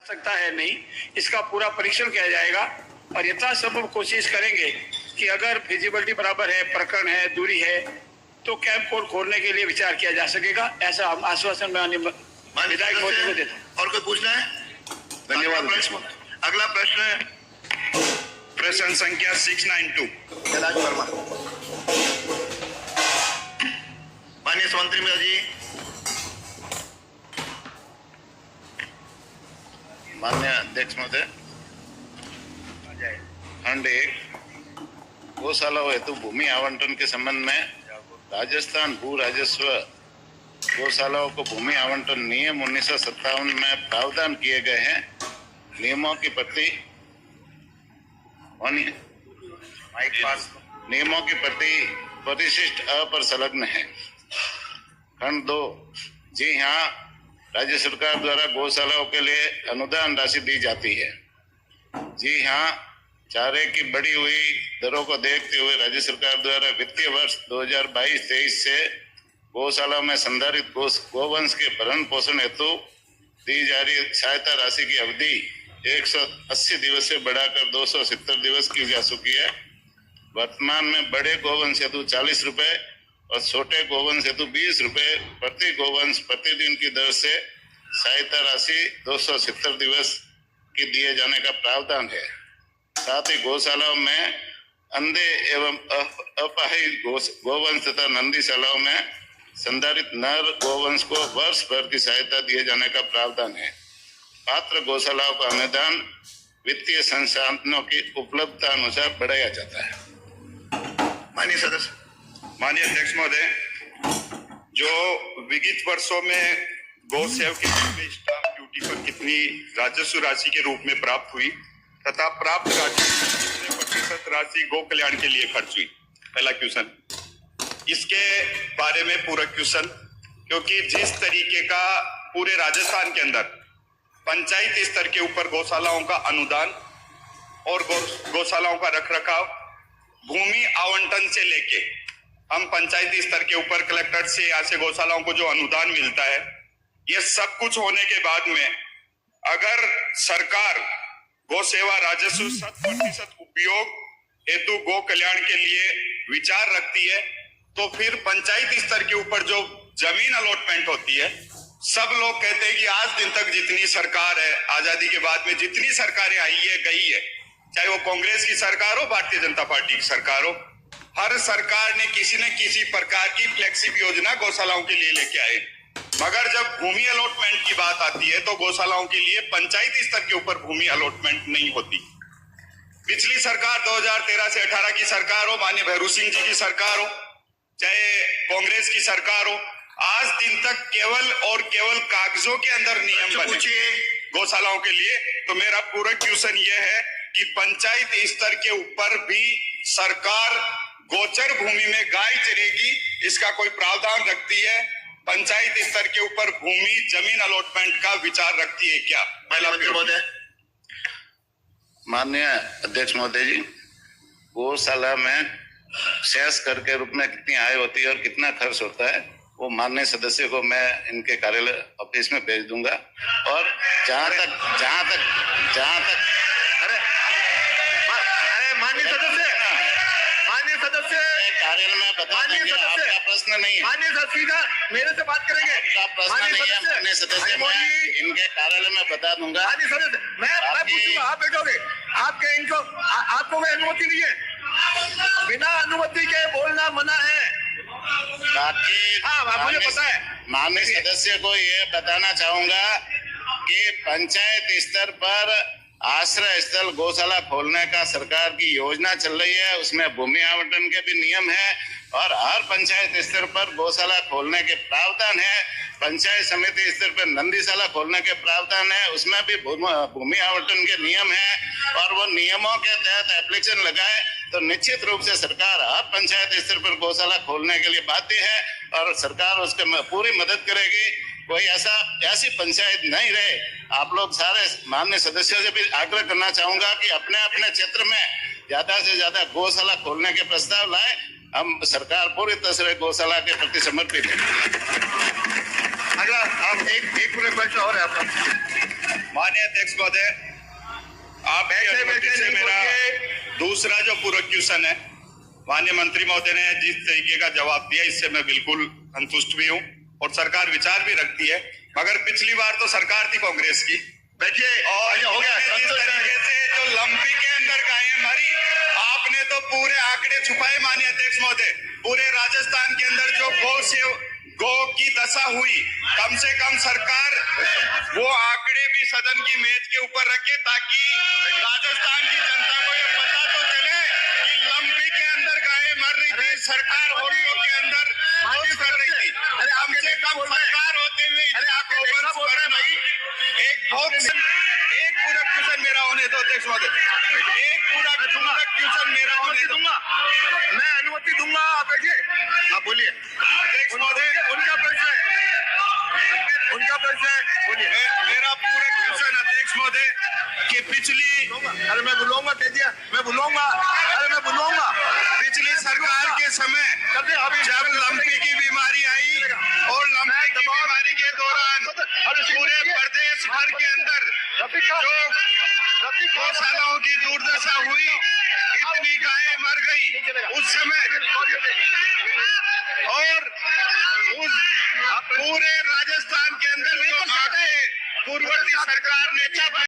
सकता है नहीं, इसका पूरा परीक्षण किया जाएगा और यथासंभव कोशिश करेंगे कि अगर फिजिबिलिटी बराबर है, प्रकरण है, दूरी है, तो कैंप कोड खोलने के लिए विचार किया जा सकेगा। ऐसा हम आश्वासन में विधायक महोदय को देता हूं। और कोई पूछना है? धन्यवाद। अगला प्रश्न प्रश्न संख्या 692 कैलाश वर्मा। माननीय मंत्री महोदय जी। माननीय अध्यक्ष महोदय, खंड 1 गौशालाओं हेतु भूमि आवंटन के संबंध में राजस्थान भू राजस्व गौशालाओं को भूमि आवंटन नियम 1957 में प्रावधान किए गए हैं। नियमों की प्रति परिशिष्ट अ पर संलग्न है। खंड 2 जी हाँ, राज्य सरकार द्वारा गौशालाओं के लिए अनुदान राशि दी जाती है। जी हाँ, चारे की बढ़ी हुई दरों को देखते हुए राज्य सरकार द्वारा वित्तीय वर्ष 2022-23 से गौशालाओं में संधारित गोवंश के भरण पोषण हेतु दी जा रही सहायता राशि की अवधि 180 दिवस से बढ़ाकर 270 दिवस की जा चुकी है। वर्तमान में बड़े गोवंश हेतु 40 रुपए और छोटे गोवंश हेतु 20 रुपए प्रति गोवंश प्रतिदिन की दर से सहायता राशि 270 दिवस की दिए जाने का प्रावधान है। साथ ही गौशालाओं में अंधे एवं अपाहिज गोवंश तथा नंदीशालाओं में संधारित नर गोवंश को वर्ष भर की सहायता दिए जाने का प्रावधान है। पात्र गौशालाओं का अनुदान वित्तीय संसाधनों की उपलब्धता अनुसार बढ़ाया जाता है। माननीय सदस्य। माननीय अध्यक्ष महोदय, जो विगत वर्षों में गौ सेवक के स्टाम्प ड्यूटी पर कितनी राजस्व राशि के रूप में प्राप्त हुई तथा प्राप्त राशि कितने प्रतिशत राशि गौ कल्याण के लिए खर्च हुई, पहला क्वेश्चन। इसके बारे में पूरा क्वेश्चन, क्योंकि जिस तरीके का पूरे राजस्थान के अंदर पंचायत स्तर के ऊपर गौशालाओं का अनुदान और गौशालाओं का रखरखाव, भूमि आवंटन से लेके हम पंचायती स्तर के ऊपर कलेक्टर से यहाँ से गौशालाओं को जो अनुदान मिलता है, ये सब कुछ होने के बाद में अगर सरकार गौ सेवा राजस्व 100% उपयोग हेतु गौ कल्याण के लिए विचार रखती है, तो फिर पंचायती स्तर के ऊपर जो जमीन अलॉटमेंट होती है, सब लोग कहते हैं कि आज दिन तक जितनी सरकार है, आजादी के बाद में जितनी सरकारें आई है गई है, चाहे वो कांग्रेस की सरकार हो, भारतीय जनता पार्टी की सरकार हो, हर सरकार ने किसी प्रकार की फ्लेक्सिब योजना गौशालाओं के लिए लेके आए। मगर जब भूमि अलॉटमेंट की बात आती है तो गौशालाओं के लिए पंचायती स्तर के ऊपर भूमि अलॉटमेंट नहीं होती। पिछली सरकार 2013 से 18 की सरकार हो, माननीय भैरू सिंह जी की सरकार हो, चाहे कांग्रेस की सरकार हो, आज दिन तक केवल और केवल कागजों के अंदर नियम बने गौशालाओं के लिए। तो मेरा पूरा क्वेश्चन ये है कि पंचायत स्तर के ऊपर भी सरकार गोचर भूमि में गाय चरेगी, इसका कोई प्रावधान रखती है? पंचायत स्तर के ऊपर भूमि जमीन अलॉटमेंट का विचार रखती है क्या? पहला महोदय। माननीय अध्यक्ष महोदय जी, गौशाला में शेष कर के रूप में कितनी आय होती है और कितना खर्च होता है, वो माननीय सदस्य को मैं इनके कार्यालय ऑफिस में भेज दूंगा। और जहां तक माननीय सदस्य कार्यालय में बता देंगे। आपका प्रश्न नहीं है, माननीय सदस्य, सीधा मेरे से बात करेंगे। आपका प्रश्न नहीं है माननीय सदस्य, मैं इनके कार्यालय में बता दूंगा। माननीय सदस्य, मैं पूछूंगा, आप बैठोगे, आपके इनको आपको कोई अनुमति नहीं है, बिना अनुमति के बोलना मना है। बाकी हाँ, मुझे पता है। माननीय सदस्य को ये बताना चाहूंगा कि पंचायत स्तर पर आश्रय स्थल गौशाला खोलने का सरकार की योजना चल रही है, उसमें भूमि आवंटन के भी नियम है और हर पंचायत स्तर पर गौशाला खोलने के प्रावधान है। पंचायत समिति स्तर पर नंदीशाला खोलने के प्रावधान है, उसमें भी भूमि आवंटन के नियम है और वो नियमों के तहत एप्लीकेशन लगाए तो निश्चित रूप से सरकार हर पंचायत स्तर पर गौशाला खोलने के लिए बाध्य है और सरकार उसके पूरी मदद करेगी। कोई ऐसी पंचायत नहीं रहे। आप लोग सारे माननीय सदस्यों से भी आग्रह करना चाहूंगा कि अपने अपने क्षेत्र में ज्यादा से ज्यादा गौशाला खोलने के प्रस्ताव लाए। हम सरकार पूरी तरह से गौशाला के प्रति समर्पित है। अगला आप एक पूरे क्वेश्चन और है आपका। माननीय अध्यक्ष महोदय, आपकी अनुमति से मेरा दूसरा जो पूरक क्वेश्चन है, माननीय मंत्री महोदय ने जिस तरीके का जवाब दिया इससे मैं बिल्कुल संतुष्ट भी हूँ और सरकार विचार भी रखती है। मगर पिछली बार तो सरकार थी कांग्रेस की, बैठिए और हो गया जिस तरीके से जो लंपी के अंदर गायें मरी, आपने तो पूरे आंकड़े छुपाए माननीय अध्यक्ष महोदय। पूरे राजस्थान के अंदर जो गौ की दशा हुई, कम से कम सरकार वो आंकड़े भी सदन की मेज के ऊपर रखे ताकि राजस्थान की जनता को ये पता तो चले कि लंपी के अंदर गायें मर रही थी, सरकार होलियों के अंदर मौज कर रही थी। कम से कम सरकार होते हुए एक पूरा क्वेश्चन मेरा होने दो अध्यक्ष महोदय, एक पूरा क्वेश्चन मेरा होने दो। मैं अनुमति दूंगा, आप बैठिए, आप बोलिए। अध्यक्ष महोदय, उनका प्रश्न है, बोलिए। मेरा पूरा क्वेश्चन अध्यक्ष महोदय कि पिछली, अरे मैं बुलाऊंगा, कह दिया मैं बुलाऊंगा, पिछली सरकार के समय जब लंपी की बीमारी आई और लंपी की बीमारी के दौरान पूरे प्रदेश भर के अंदर जो गौशालाओं की दुर्दशा हुई, इतनी गायें मर गई उस समय, और उस पूरे राजस्थान के अंदर जो आगे पूर्ववर्ती सरकार ने